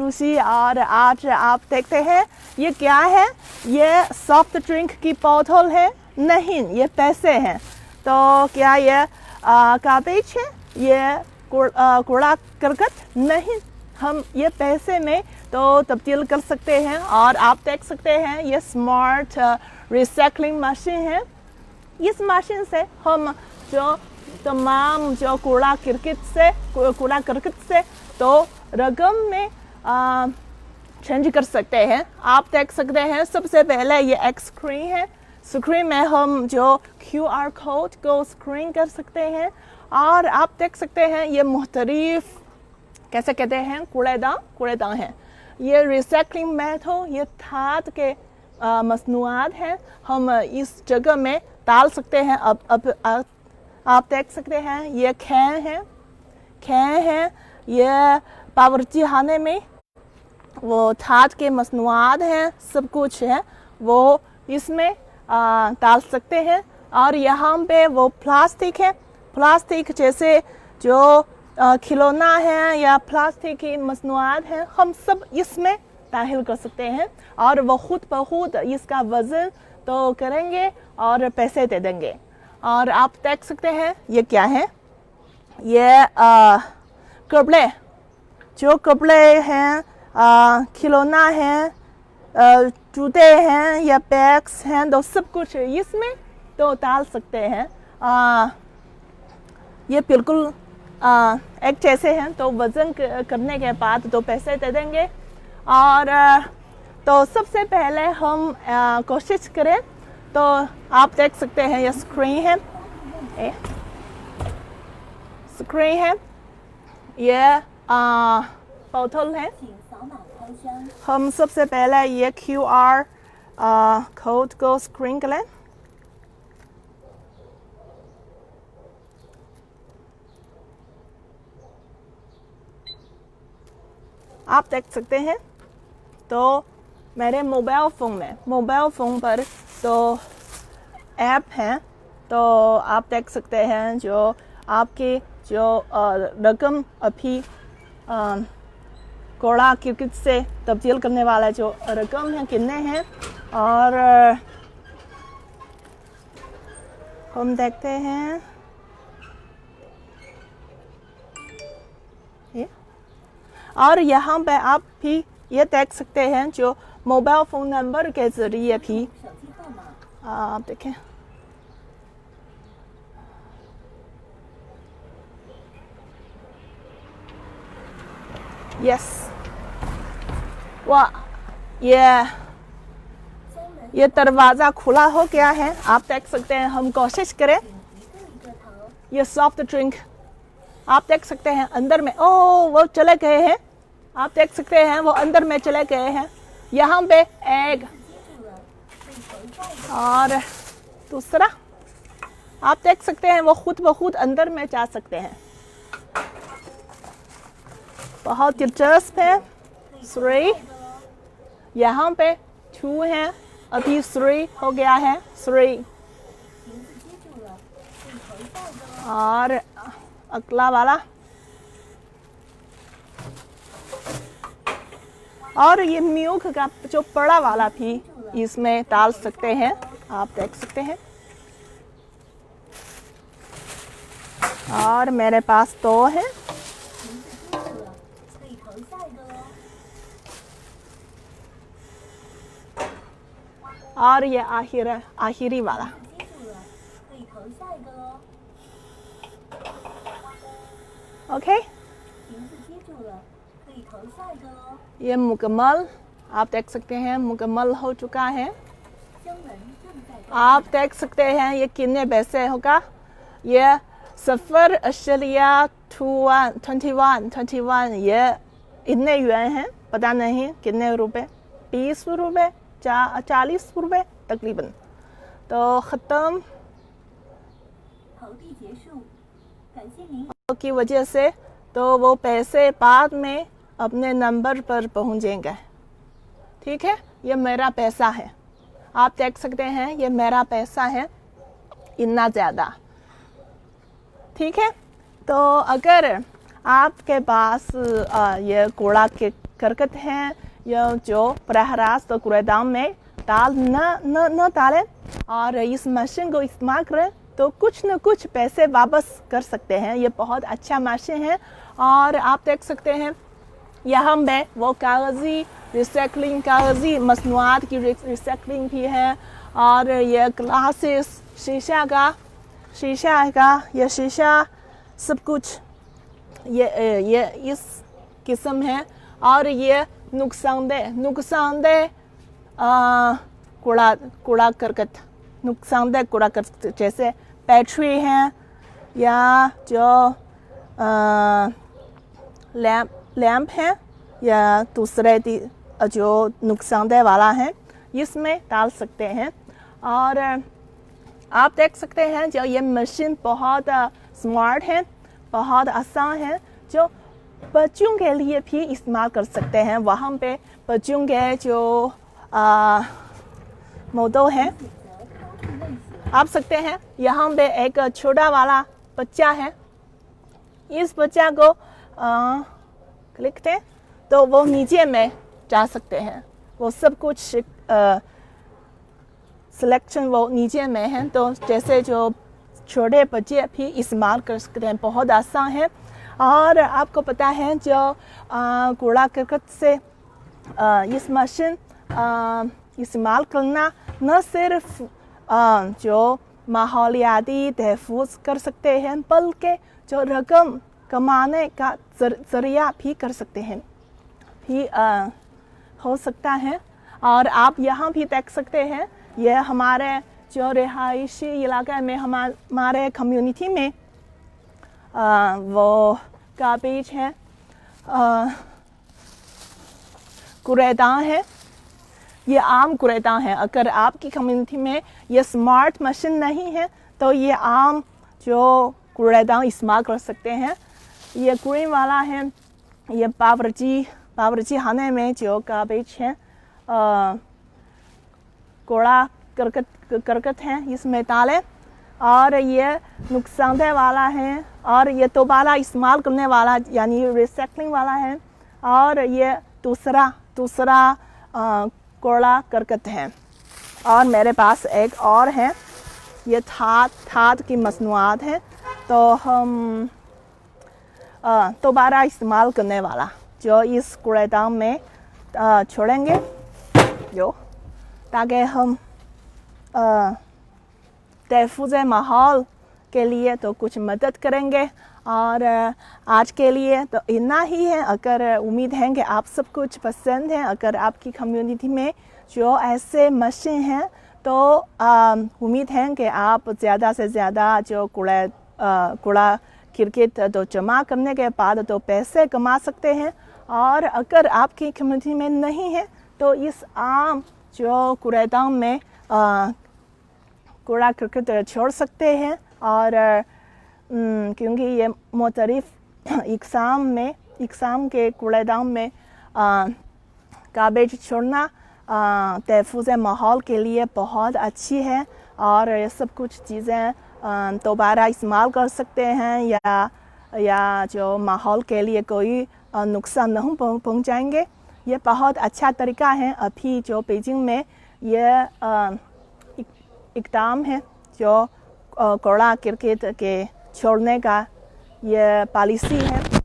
रूसी। और आज आप देखते हैं ये क्या है, ये सॉफ्ट ड्रिंक की बोतल है? नहीं, ये पैसे हैं। तो क्या ये कागज है? ये कूड़ा करकट? नहीं, हम ये पैसे में तो तब्दील कर सकते हैं। और आप देख सकते हैं ये स्मार्ट रिसाइकलिंग मशीन है। इस मशीन से हम जो तमाम जो कूड़ा करकट से तो रकम में चेंज कर सकते हैं। आप देख सकते हैं सबसे पहले ये एक स्क्रीन है। स्क्रीन में हम जो QR कोड को स्क्रीन कर सकते हैं। और आप देख सकते हैं ये मुख्तलिफ कैसे कहते हैं कूड़ेदान है। ये रिसाइकलिंग मेथड, ये धातु के मसनूआत हैं, हम इस जगह में डाल सकते हैं। अब आप देख सकते हैं ये कैन है, ये बावर्ची खाने में वो धातु के मसनूआत हैं, सब कुछ है वो इसमें डाल सकते हैं। और यहाँ पे वो प्लास्टिक है, प्लास्टिक जैसे जो खिलौना है या प्लास्टिक की मसनूआत हैं, हम सब इसमें दाखिल कर सकते हैं। और वो खुद ब खुद इसका वज़न तो करेंगे और पैसे दे देंगे। और आप देख सकते हैं ये क्या है, ये कपड़े, जो कपड़े हैं, खिलौना है, जूते हैं या बैग्स हैं, तो सब कुछ इसमें तो डाल सकते हैं। ये बिल्कुल एक जैसे हैं, तो वज़न करने के बाद तो पैसे दे देंगे। और तो सबसे पहले हम कोशिश करें तो आप देख सकते हैं ये स्क्रीन है, ये बोतल है। हम सबसे पहले ये QR कोड को स्क्रीन करें। आप देख सकते हैं तो मेरे मोबाइल फ़ोन पर तो ऐप है, तो आप देख सकते हैं जो आपकी जो रकम अभी कूड़ा करकट से तब्दील करने वाला जो रकम है कितने हैं। और हम देखते हैं ये, और यहाँ पे आप भी ये देख सकते हैं जो मोबाइल फ़ोन नंबर के ज़रिए भी आप देखें, यस, वाह, ये दरवाज़ा खुला हो गया है। आप देख सकते हैं, हम कोशिश करें ये सॉफ्ट ड्रिंक, आप देख सकते हैं अंदर में, ओह वो चले गए हैं, आप देख सकते हैं वो अंदर में चले गए हैं। यहाँ पे एक और दूसरा आप देख सकते हैं वो खुद ब खुद अंदर में जा सकते हैं। बहुत दिलचस्प है। 3 यहाँ पे 2 है, अभी 3 हो गया है 3। और अगला वाला, और ये मिल्क का जो बड़ा वाला भी इसमें डाल सकते हैं, आप देख सकते हैं। और मेरे पास 2 है। और ये आखिरी वाला। ओके, ये मुकम्मल, आप देख सकते हैं मुकम्मल हो चुका है। आप देख सकते हैं ये कितने पैसे होगा, ये 0.21 ये इतने युआन हैं, पता नहीं कितने रुपए, 20 रुपए 40 रुपए तकरीबन। तो ख़त्म की वजह से तो वो पैसे बाद में अपने नंबर पर पहुंचेंगे। ठीक है, ये मेरा पैसा है, आप देख सकते हैं ये मेरा पैसा है, इतना ज़्यादा। ठीक है, तो अगर आपके पास ये कूड़ा करकट हैं या जो प्रहरास तो कूड़ेदान में डाल न डालें और इस मशीन को इस्तेमाल करें तो कुछ न कुछ पैसे वापस कर सकते हैं। ये बहुत अच्छा मशीन है। और आप देख सकते हैं यहाँ पे वो कागज़ी रिसाइकलिंग, कागज़ी मसनूआत की रिसाइकलिंग भी है। और ये ग्लासेस, शीशा का ये शीशा सब कुछ ये इस किस्म है। और ये नुकसानदेह कूड़ा करकट, नुकसानदेह कूड़ा करकट जैसे बैटरी हैं या जो लैंप है या दूसरे जो नुकसानदेह वाला है इसमें डाल सकते हैं। और आप देख सकते हैं जो ये मशीन बहुत स्मार्ट है, बहुत आसान है, जो बच्चों के लिए भी इस्तेमाल कर सकते हैं। वहाँ पे बच्चों के जो मॉडल हैं आप सकते हैं। यहाँ पे एक छोटा वाला बच्चा है, इस बच्चा को क्लिक करें तो वो नीचे में जा सकते हैं। वो सब कुछ सिलेक्शन वो नीचे में है, तो जैसे जो छोटे बच्चे भी इस्तेमाल कर सकते हैं, बहुत आसान है। और आपको पता है जो कूड़ा करकट से इस मशीन इस्तेमाल करना न सिर्फ जो माहौलियाती तहफ़्फ़ुज़ कर सकते हैं बल्कि जो रकम कमाने का ज़रिया भी कर सकते हैं भी हो सकता है। और आप यहाँ भी देख सकते हैं ये हमारे जो रिहायशी इलाके में हमारे कम्युनिटी में वो गार्बेज है, कूड़ेदान है, ये आम कूड़ेदान है। अगर आपकी कम्युनिटी में ये स्मार्ट मशीन नहीं है तो ये आम जो कूड़ेदान इस्तेमाल कर सकते हैं। ये ग्रीन वाला है, ये बावर्ची खाने में जो गार्बेज है, कूड़ा करकट है, इसमें डालें। और ये नुकसानदेह वाला है और ये दोबारा इस्तेमाल करने वाला यानी रिसाइकलिंग वाला है। और ये दूसरा कूड़ा करकट है। और मेरे पास एक और है, ये धात की मसनूआत है, तो हम दोबारा इस्तेमाल करने वाला जो इस कूड़ेदान में छोड़ेंगे जो, ताकि हम तहफ़्फ़ुज़ माहौल के लिए तो कुछ मदद करेंगे। और आज के लिए तो इतना ही है। अगर उम्मीद है कि आप सब कुछ पसंद है, अगर आपकी कम्युनिटी में जो ऐसे मशीन हैं तो उम्मीद है कि आप ज़्यादा से ज़्यादा जो कूड़ा करकट तो जमा करने के बाद तो पैसे कमा सकते हैं। और अगर आपकी कम्युनिटी में नहीं है तो इस आम जो कूड़ेदान में कूड़ा करकट छोड़ सकते हैं। और क्योंकि ये मुख्तलिफ इक़साम के कूड़ेदान में गार्बेज छोड़ना तहफ़्फ़ुज़ माहौल के लिए बहुत अच्छी है। और ये सब कुछ चीज़ें दोबारा इस्तेमाल कर सकते हैं या जो माहौल के लिए कोई नुकसान नहीं पहुंचाएंगे। ये बहुत अच्छा तरीका है। अभी जो बीजिंग में ये इक़दाम है जो कूड़ा करकट के छोड़ने का ये पॉलिसी है।